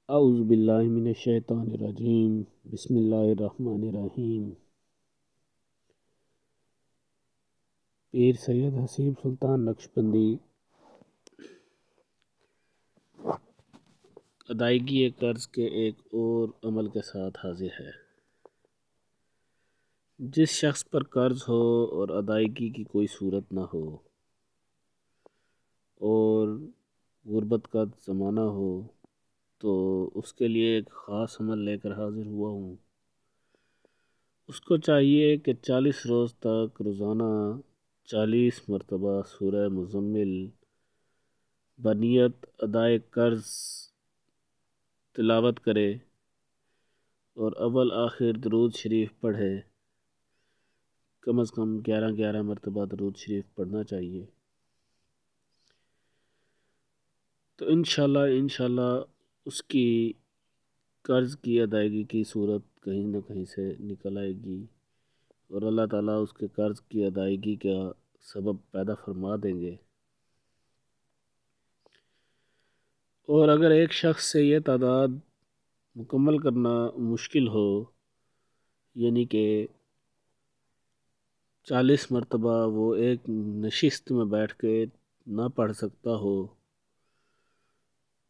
اعوذ باللہ من الشیطان الرجیم، بسم اللہ الرحمن الرحیم۔ پیر سید حسیب سلطان نقشبندی ادائیگی قرض کے ایک اور عمل کے ساتھ حاضر ہے۔ جس شخص پر قرض ہو اور ادائیگی کی کوئی صورت نہ ہو اور غربت کا زمانہ ہو تو اس کے لیے ایک خاص عمل لے کر حاضر ہوا ہوں۔ اس کو چاہیے کہ 40 روز تک روزانہ 40 مرتبہ سورہ مزمل بنیت ادائے قرض تلاوت کرے اور اول آخر درود شریف پڑھے۔ کم از کم 11 مرتبہ درود شریف پڑھنا چاہیے۔ تو انشاءاللہ اس کی قرض کی ادائیگی کی صورت کہیں نہ کہیں سے نکل آئے گی اور اللہ تعالیٰ اس کے قرض کی ادائیگی کا سبب پیدا فرما دیں گے۔ اور اگر ایک شخص سے یہ تعداد مکمل کرنا مشکل ہو، یعنی کہ 40 مرتبہ وہ ایک نشست میں بیٹھ کے نہ پڑھ سکتا ہو،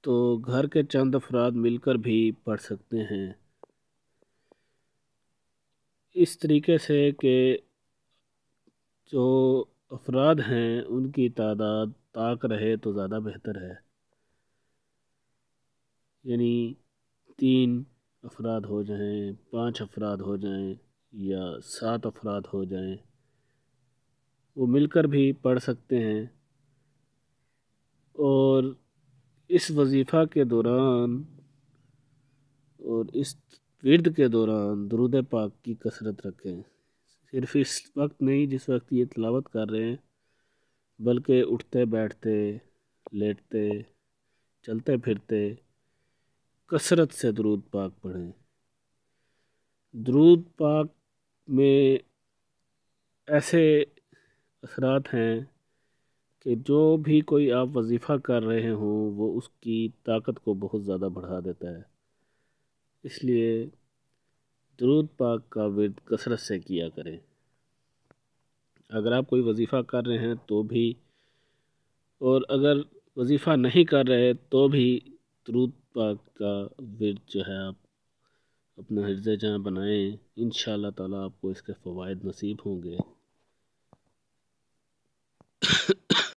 تو گھر کے چند افراد مل کر بھی پڑھ سکتے ہیں، اس طریقے سے کہ جو افراد ہیں ان کی تعداد طاق رہے تو زیادہ بہتر ہے۔ یعنی 3 افراد ہو جائیں، 5 افراد ہو جائیں یا 7 افراد ہو جائیں، وہ مل کر بھی پڑھ سکتے ہیں۔ اور اس وظیفہ کے دوران اور اس ورد کے دوران درود پاک کی کثرت رکھیں۔ صرف اس وقت نہیں جس وقت یہ تلاوت کر رہے ہیں، بلکہ اٹھتے بیٹھتے لیٹتے چلتے پھرتے کثرت سے درود پاک پڑھیں۔ درود پاک میں ایسے اثرات ہیں کہ جو بھی کوئی آپ وظیفہ کر رہے ہوں وہ اس کی طاقت کو بہت زیادہ بڑھا دیتا ہے۔ اس لیے درود پاک کا ورد کثرت سے کیا کریں۔ اگر آپ کوئی وظیفہ کر رہے ہیں تو بھی، اور اگر وظیفہ نہیں کر رہے تو بھی درود پاک کا ورد جو ہے آپ اپنا حفظ جاں بنائیں۔ انشاءاللہ تعالیٰ آپ کو اس کے فوائد نصیب ہوں گے۔